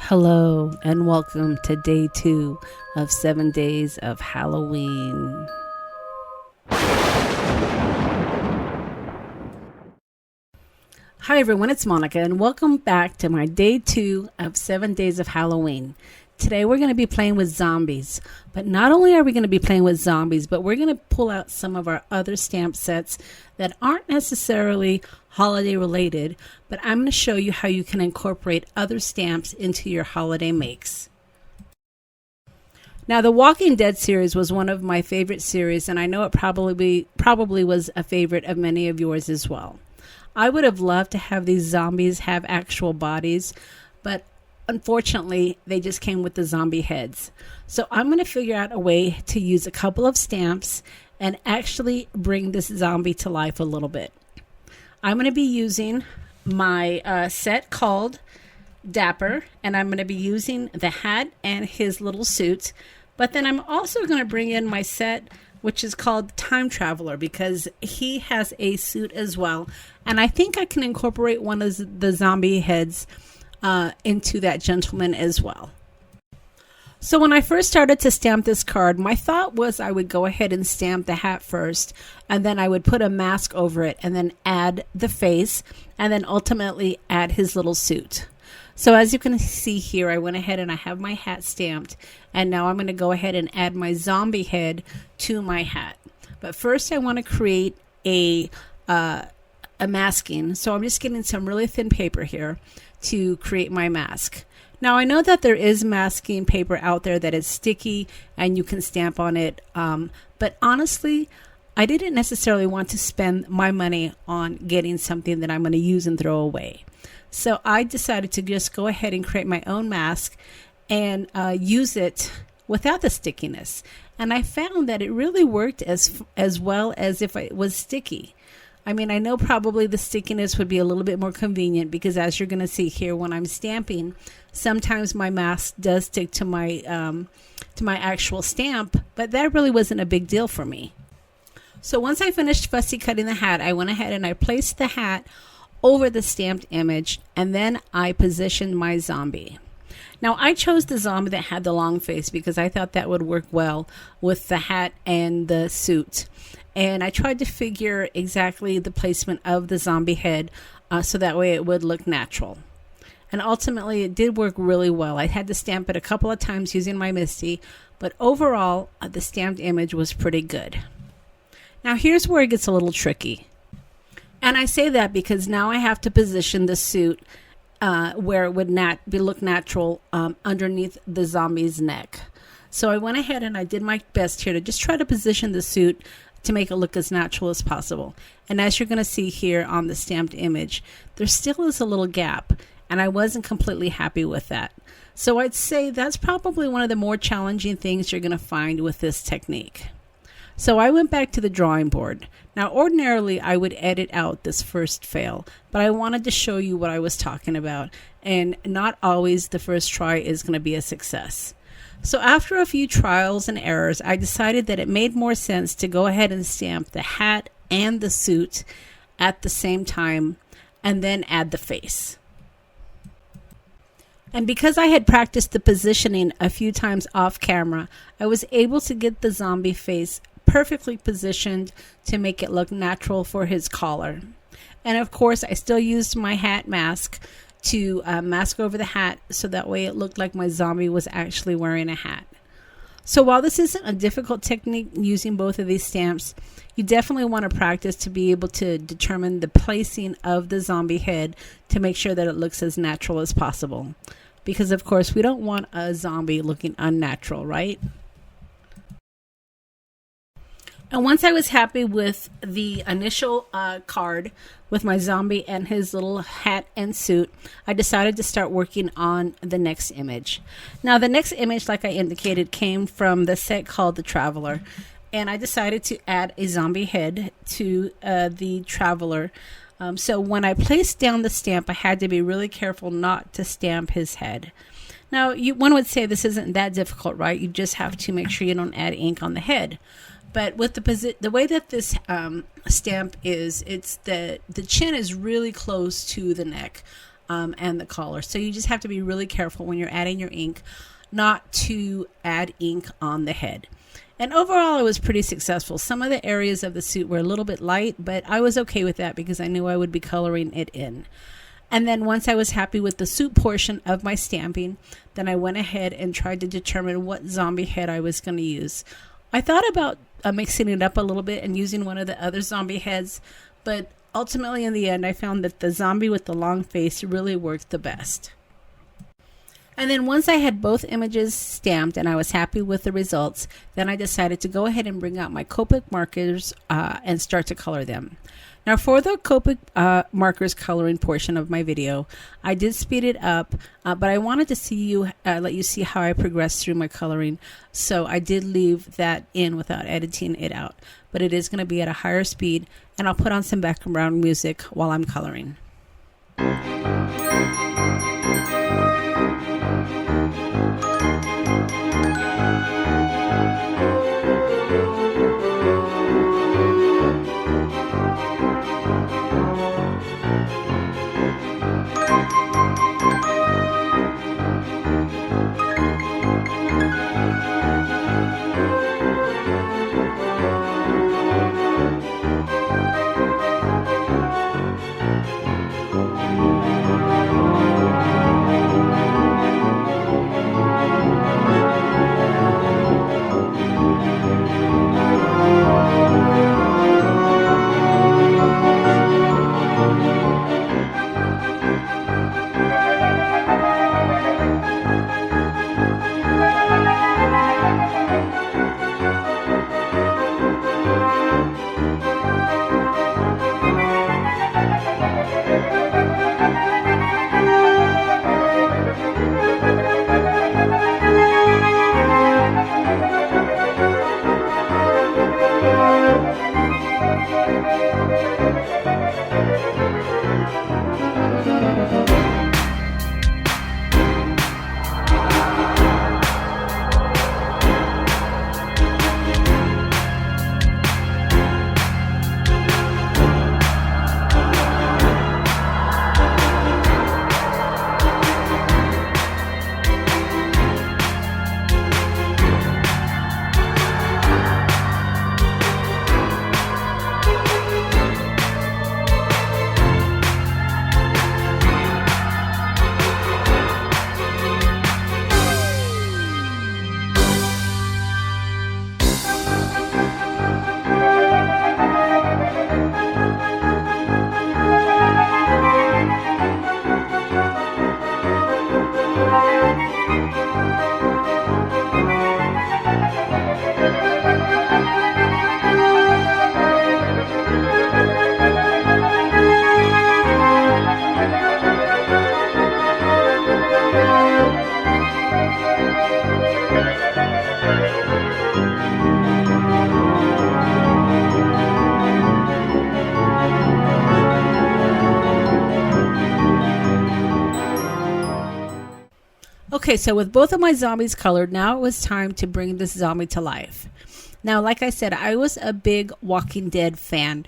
Hello and welcome to day 2 of 7 days of Halloween. Hi everyone, it's Monica and welcome back to my day 2 of 7 days of Halloween. Today we're going to be playing with zombies, but not only are we going to be playing with zombies, but we're going to pull out some of our other stamp sets that aren't necessarily holiday related, but I'm going to show you how you can incorporate other stamps into your holiday makes. Now, the Walking Dead series was one of my favorite series, and I know it probably was a favorite of many of yours as well. I would have loved to have these zombies have actual bodies, but unfortunately, they just came with the zombie heads. So I'm going to figure out a way to use a couple of stamps and actually bring this zombie to life a little bit. I'm going to be using my set called Dapper, and I'm going to be using the hat and his little suit. But then I'm also going to bring in my set, which is called Time Traveler, because he has a suit as well. And I think I can incorporate one of the zombie heads into that gentleman as well. So when I first started to stamp this card, my thought was I would go ahead and stamp the hat first, and then I would put a mask over it and then add the face and then ultimately add his little suit. So as you can see here, I went ahead and I have my hat stamped, and now I'm going to go ahead and add my zombie head to my hat. But first I want to create a masking. So I'm just getting some really thin paper here to create my mask. Now I know that there is masking paper out there that is sticky and you can stamp on it, but honestly I didn't necessarily want to spend my money on getting something that I'm going to use and throw away. So I decided to just go ahead and create my own mask and use it without the stickiness, and I found that it really worked as well as if it was sticky. I mean, I know probably the stickiness would be a little bit more convenient because as you're going to see here when I'm stamping, sometimes my mask does stick to my actual stamp, but that really wasn't a big deal for me. So once I finished fussy cutting the hat, I went ahead and I placed the hat over the stamped image, and then I positioned my zombie. Now I chose the zombie that had the long face because I thought that would work well with the hat and the suit. And I tried to figure exactly the placement of the zombie head so that way it would look natural. And ultimately it did work really well. I had to stamp it a couple of times using my Misty, but overall the stamped image was pretty good. Now here's where it gets a little tricky. And I say that because now I have to position the suit where it would look natural underneath the zombie's neck. So I went ahead and I did my best here to just try to position the suit to make it look as natural as possible. And as you're going to see here on the stamped image, there still is a little gap, and I wasn't completely happy with that. So I'd say that's probably one of the more challenging things you're going to find with this technique. So I went back to the drawing board. Now ordinarily I would edit out this first fail, but I wanted to show you what I was talking about, and not always the first try is going to be a success. So after a few trials and errors, I decided that it made more sense to go ahead and stamp the hat and the suit at the same time and then add the face. And because I had practiced the positioning a few times off camera, I was able to get the zombie face perfectly positioned to make it look natural for his collar. And of course, I still used my hat mask to mask over the hat so that way it looked like my zombie was actually wearing a hat. So while this isn't a difficult technique using both of these stamps, you definitely want to practice to be able to determine the placing of the zombie head to make sure that it looks as natural as possible. Because of course we don't want a zombie looking unnatural, right? And once I was happy with the initial card with my zombie and his little hat and suit, I decided to start working on the next image. Now the next image, like I indicated, came from the set called the Travelor, and I decided to add a zombie head to the Travelor. So when I placed down the stamp, I had to be really careful not to stamp his head. Now one would say this isn't that difficult, right? You just have to make sure you don't add ink on the head. But with the way that this stamp is, it's the chin is really close to the neck. and the collar. So you just have to be really careful when you're adding your ink not to add ink on the head. And overall, it was pretty successful. Some of the areas of the suit were a little bit light, but I was okay with that because I knew I would be coloring it in. And then once I was happy with the suit portion of my stamping, then I went ahead and tried to determine what zombie head I was going to use. I thought about mixing it up a little bit and using one of the other zombie heads, but ultimately in the end, I found that the zombie with the long face really worked the best. And then once I had both images stamped and I was happy with the results, then I decided to go ahead and bring out my Copic markers and start to color them. Now for the Copic markers coloring portion of my video, I did speed it up, but I wanted to let you see how I progressed through my coloring. So I did leave that in without editing it out, but it is going to be at a higher speed, and I'll put on some background music while I'm coloring. Okay, so with both of my zombies colored, now it was time to bring this zombie to life. Now, like I said, I was a big Walking Dead fan.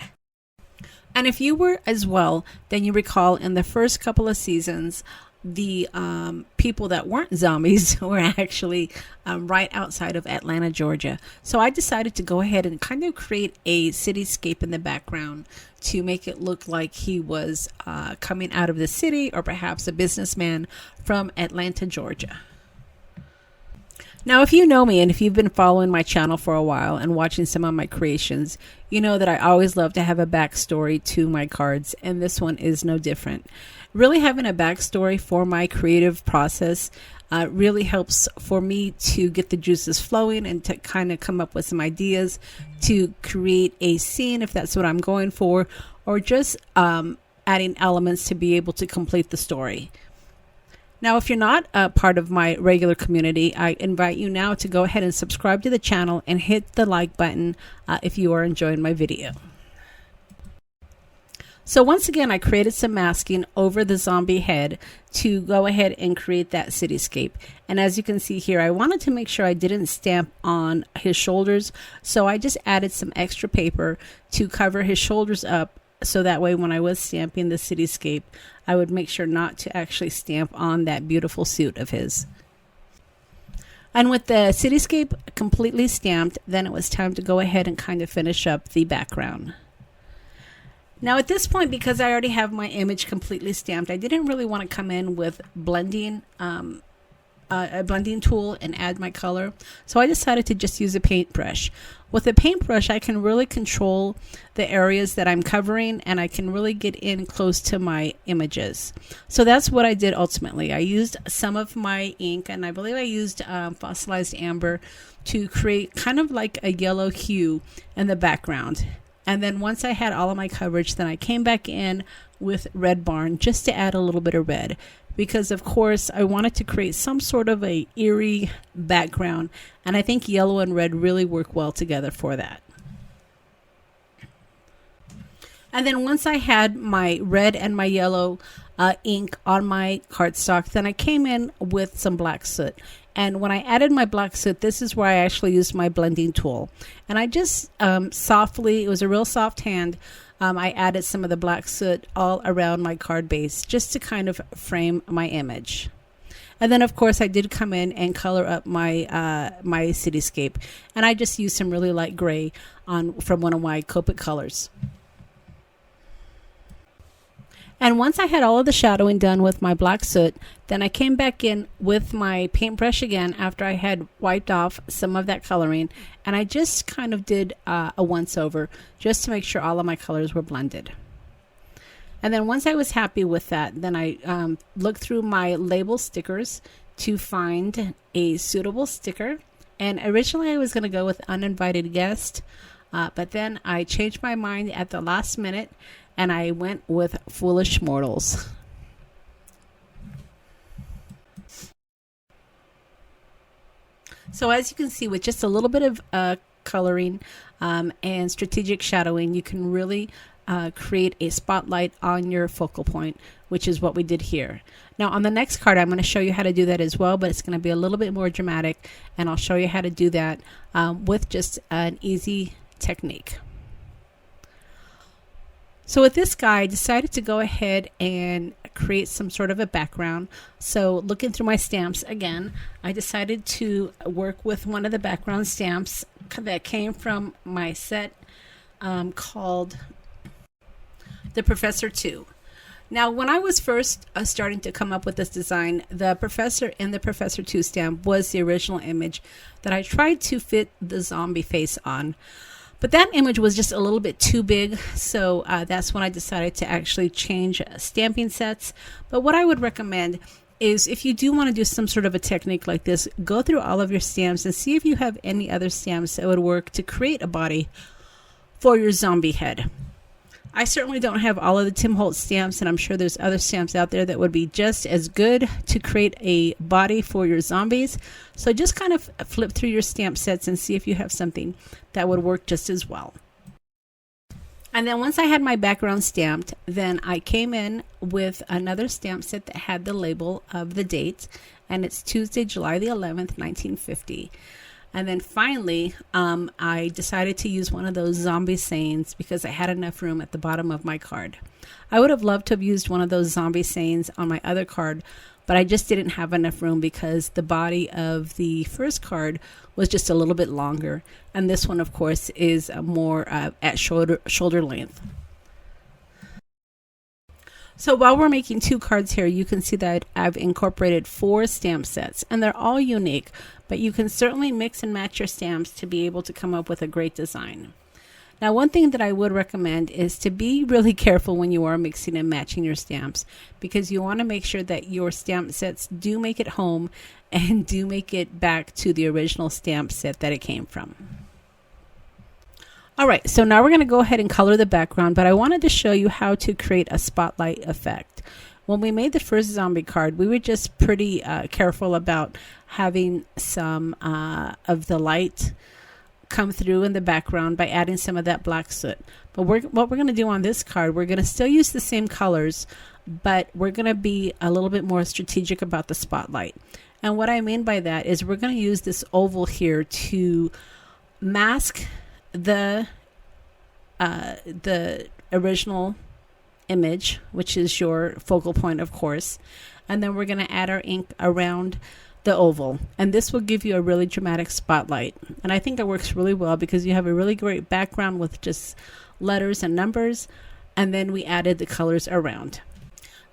And if you were as well, then you recall in the first couple of seasons, the people that weren't zombies were actually right outside of Atlanta, Georgia. So I decided to go ahead and kind of create a cityscape in the background to make it look like he was coming out of the city, or perhaps a businessman from Atlanta, Georgia. Now, if you know me and if you've been following my channel for a while and watching some of my creations, you know that I always love to have a backstory to my cards, and this one is no different. Really having a backstory for my creative process really helps for me to get the juices flowing and to kind of come up with some ideas to create a scene if that's what I'm going for, or just adding elements to be able to complete the story. Now, if you're not a part of my regular community, I invite you now to go ahead and subscribe to the channel and hit the like button if you are enjoying my video. So once again, I created some masking over the zombie head to go ahead and create that cityscape. And as you can see here, I wanted to make sure I didn't stamp on his shoulders. So I just added some extra paper to cover his shoulders up so that way when I was stamping the cityscape, I would make sure not to actually stamp on that beautiful suit of his. And with the cityscape completely stamped, then it was time to go ahead and kind of finish up the background. Now at this point, because I already have my image completely stamped, I didn't really want to come in with blending, a blending tool and add my color. So I decided to just use a paintbrush. With a paintbrush, I can really control the areas that I'm covering, and I can really get in close to my images. So that's what I did ultimately. I used some of my ink, and I believe I used fossilized amber to create kind of like a yellow hue in the background. And then once I had all of my coverage, then I came back in with Red Barn just to add a little bit of red, because of course I wanted to create some sort of a eerie background, and I think yellow and red really work well together for that. And then once I had my red and my yellow ink on my cardstock, then I came in with some black soot. And when I added my black soot, this is where I actually used my blending tool. And I just softly, it was a real soft hand, I added some of the black soot all around my card base just to kind of frame my image. And then of course I did come in and color up my my cityscape, and I just used some really light gray from one of my Copic colors. And once I had all of the shadowing done with my black soot, then I came back in with my paintbrush again after I had wiped off some of that coloring, and I just kind of did a once over just to make sure all of my colors were blended. And then once I was happy with that, then I looked through my label stickers to find a suitable sticker. And originally I was going to go with uninvited guest, but then I changed my mind at the last minute, and I went with Foolish Mortals. So as you can see, with just a little bit of coloring and strategic shadowing, you can really create a spotlight on your focal point, which is what we did here. Now on the next card, I'm going to show you how to do that as well, but it's going to be a little bit more dramatic, and I'll show you how to do that with just an easy technique. So with this guy, I decided to go ahead and create some sort of a background. So looking through my stamps again, I decided to work with one of the background stamps that came from my set called the Professor 2. Now, when I was first starting to come up with this design, the Professor in the Professor 2 stamp was the original image that I tried to fit the zombie face on. But that image was just a little bit too big, so that's when I decided to actually change stamping sets. But what I would recommend is, if you do want to do some sort of a technique like this, go through all of your stamps and see if you have any other stamps that would work to create a body for your zombie head. I certainly don't have all of the Tim Holtz stamps, and I'm sure there's other stamps out there that would be just as good to create a body for your zombies. So just kind of flip through your stamp sets and see if you have something that would work just as well. And then once I had my background stamped, then I came in with another stamp set that had the label of the date, and it's Tuesday, July the 11th, 1950. And then finally, I decided to use one of those zombie sayings because I had enough room at the bottom of my card. I would have loved to have used one of those zombie sayings on my other card, but I just didn't have enough room because the body of the first card was just a little bit longer. And this one, of course, is more at shoulder length. So while we're making two cards here, you can see that I've incorporated 4 stamp sets, and they're all unique, but you can certainly mix and match your stamps to be able to come up with a great design. Now, one thing that I would recommend is to be really careful when you are mixing and matching your stamps, because you want to make sure that your stamp sets do make it home and do make it back to the original stamp set that it came from. All right, so now we're going to go ahead and color the background, but I wanted to show you how to create a spotlight effect. When we made the first zombie card, we were just pretty careful about having some of the light come through in the background by adding some of that black soot. But what we're going to do on this card, we're going to still use the same colors, but we're going to be a little bit more strategic about the spotlight. And what I mean by that is we're going to use this oval here to mask the original image, which is your focal point, of course. And then we're going to add our ink around the oval. And this will give you a really dramatic spotlight. And I think it works really well because you have a really great background with just letters and numbers. And then we added the colors around.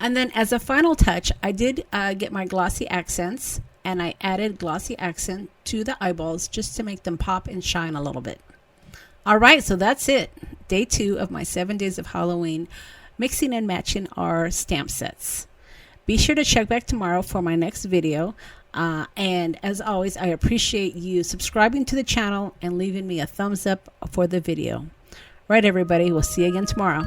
And then as a final touch, I did get my glossy accents, and I added glossy accent to the eyeballs just to make them pop and shine a little bit. All right, so that's it. Day 2 of my 7 days of Halloween, mixing and matching our stamp sets. Be sure to check back tomorrow for my next video. And as always, I appreciate you subscribing to the channel and leaving me a thumbs up for the video. Right, everybody, we'll see you again tomorrow.